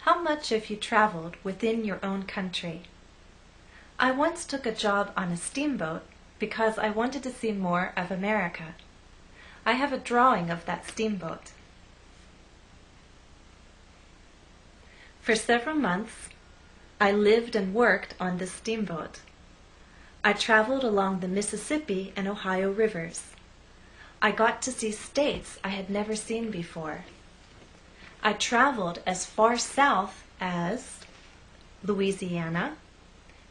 How much have you traveled within your own country? I once took a job on a steamboat because I wanted to see more of America. I have a drawing of that steamboat. For several months, I lived and worked on this steamboat. I traveled along the Mississippi and Ohio rivers. I got to see states I had never seen before. I traveled as far south as Louisiana,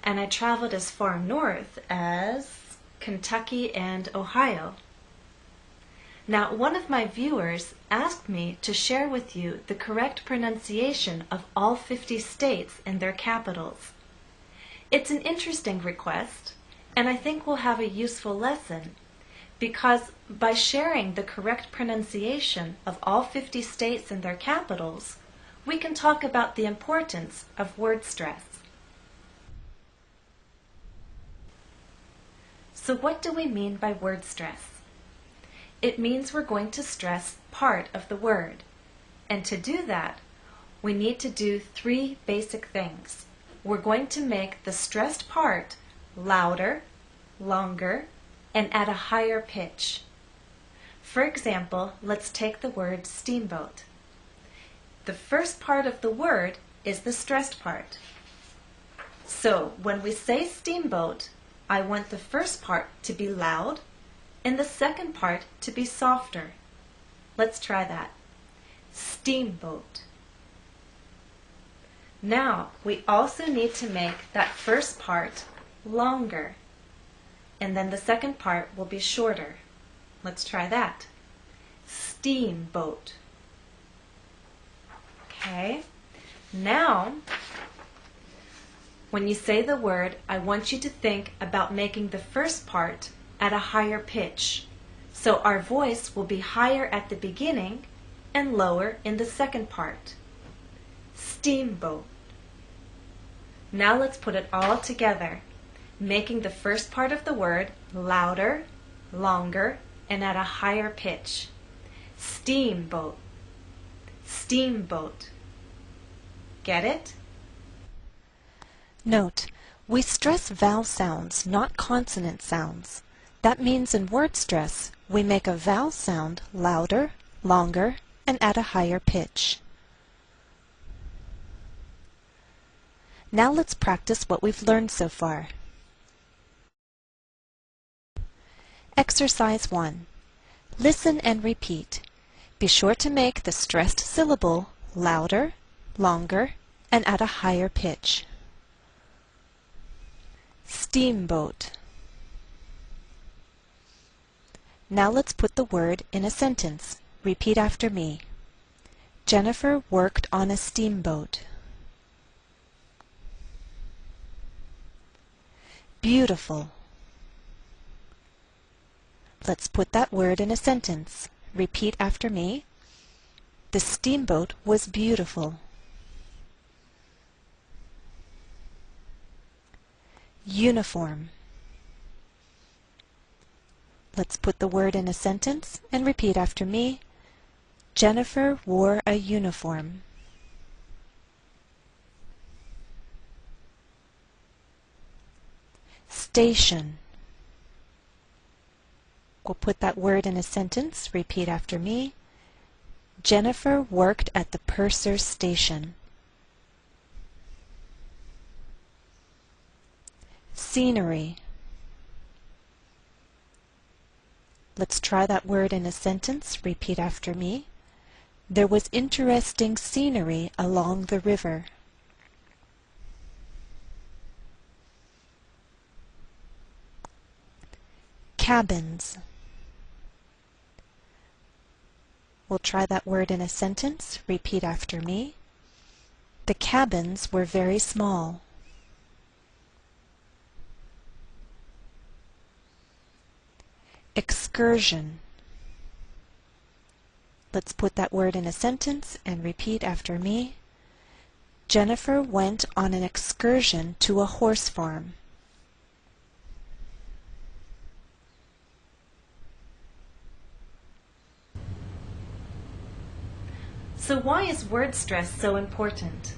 and I traveled as far north as Kentucky and Ohio. Now, one of my viewers asked me to share with you the correct pronunciation of all 50 states and their capitals. It's an interesting request, and I think we'll have a useful lesson, because by sharing the correct pronunciation of all 50 states and their capitals, we can talk about the importance of word stress. So what do we mean by word stress? It means we're going to stress part of the word. And to do that, we need to do three basic things. We're going to make the stressed part louder, longer, and at a higher pitch. For example, let's take the word steamboat. The first part of the word is the stressed part. So when we say steamboat, I want the first part to be loud and the second part to be softer. Let's try that. Steamboat. Now, we also need to make that first part longer, and then the second part will be shorter. Let's try that. Steamboat. Okay. Now, when you say the word, I want you to think about making the first part at a higher pitch. So our voice will be higher at the beginning and lower in the second part. Steamboat. Now let's put it all together, making the first part of the word louder, longer, and at a higher pitch. Steamboat. Steamboat. Get it? Note, we stress vowel sounds, not consonant sounds. That means in word stress, we make a vowel sound louder, longer, and at a higher pitch. Now let's practice what we've learned so far. Exercise 1. Listen and repeat. Be sure to make the stressed syllable louder, longer, and at a higher pitch. Steamboat. Now let's put the word in a sentence. Repeat after me. Jennifer worked on a steamboat. Beautiful. Let's put that word in a sentence. Repeat after me. The steamboat was beautiful. Uniform. Let's put the word in a sentence and repeat after me. Jennifer wore a uniform. Station. We'll put that word in a sentence. Repeat after me. Jennifer worked at the purser's station. Scenery. Let's try that word in a sentence. Repeat after me. There was interesting scenery along the river. Cabins. We'll try that word in a sentence. Repeat after me. The cabins were very small. Excursion. Let's put that word in a sentence and repeat after me. Jennifer went on an excursion to a horse farm. So why is word stress so important?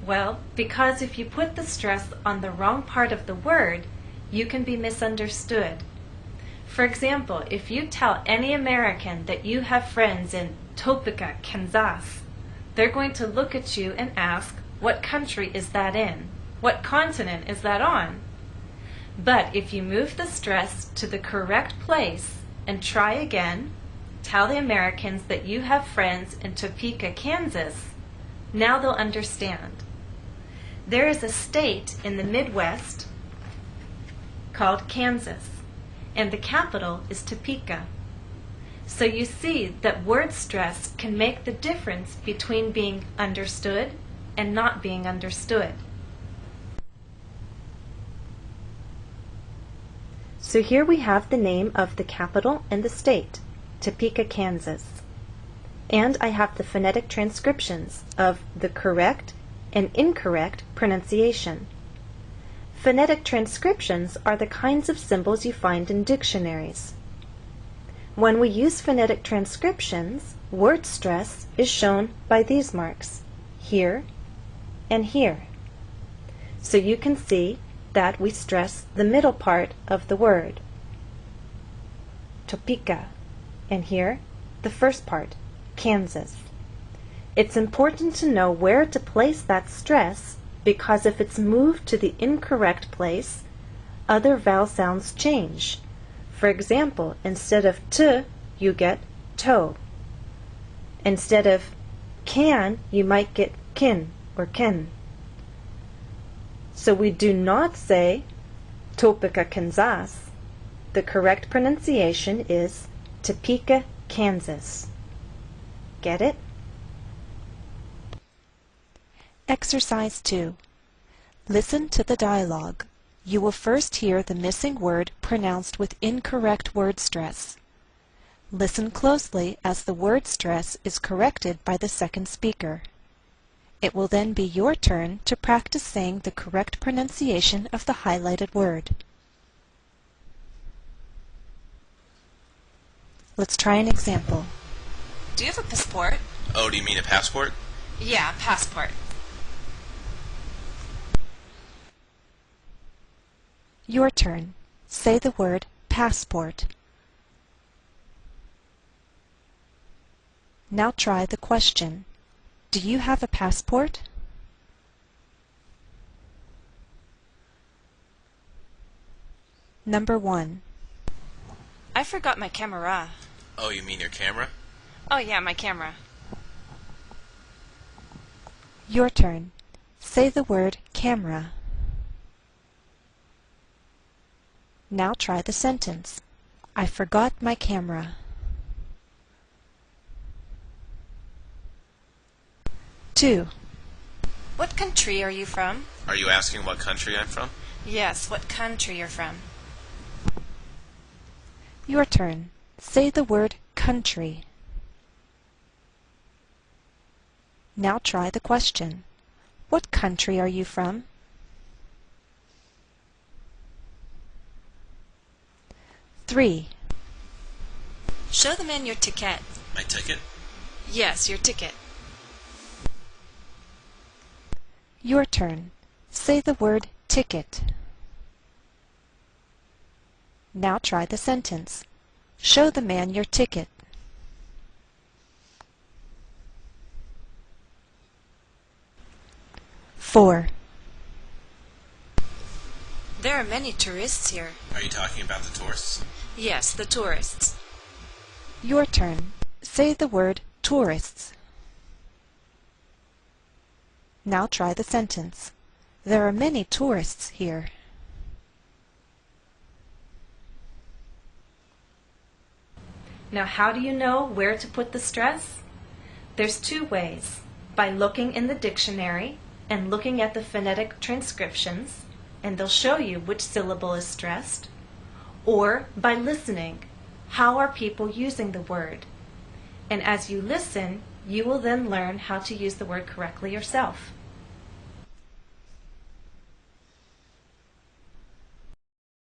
Well, because if you put the stress on the wrong part of the word, you can be misunderstood. For example, if you tell any American that you have friends in Topeka, Kansas, they're going to look at you and ask, what country is that in? What continent is that on? But if you move the stress to the correct place and try again, tell the Americans that you have friends in Topeka, Kansas, now they'll understand. There is a state in the Midwest called Kansas, and the capital is Topeka. So you see that word stress can make the difference between being understood and not being understood. So here we have the name of the capital and the state, Topeka, Kansas. And I have the phonetic transcriptions of the correct and incorrect pronunciation. Phonetic transcriptions are the kinds of symbols you find in dictionaries. When we use phonetic transcriptions, word stress is shown by these marks, here and here. So you can see that we stress the middle part of the word, Topeka, and here the first part, Kansas. It's important to know where to place that stress because if it's moved to the incorrect place, other vowel sounds change. For example, instead of t, you get toe. Instead of can, you might get kin or ken. So we do not say Topeka, Kansas. The correct pronunciation is Topeka, Kansas. Get it? Exercise 2. Listen to the dialogue. You will first hear the missing word pronounced with incorrect word stress. Listen closely as the word stress is corrected by the second speaker. It will then be your turn to practice saying the correct pronunciation of the highlighted word. Let's try an example. Do you have a passport? Oh, do you mean a passport? Yeah, passport. Your turn. Say the word passport. Now try the question. Do you have a passport? Number 1. I forgot my camera. Oh, you mean your camera? Oh yeah, my camera. Your turn. Say the word camera. Now try the sentence. I forgot my camera. 2. What country are you from? Are you asking what country I'm from? Yes, what country you're from. Your turn. Say the word country. Now try the question. What country are you from? 3. Show the man your ticket. My ticket? Yes, your ticket. Your turn. Say the word ticket. Now try the sentence. Show the man your ticket. 4. There are many tourists here. Are you talking about the tourists? Yes, the tourists. Your turn. Say the word tourists. Now try the sentence. There are many tourists here. Now, how do you know where to put the stress? There's 2 ways. By looking in the dictionary and looking at the phonetic transcriptions, and they'll show you which syllable is stressed, or by listening. How are people using the word? And as you listen, you will then learn how to use the word correctly yourself.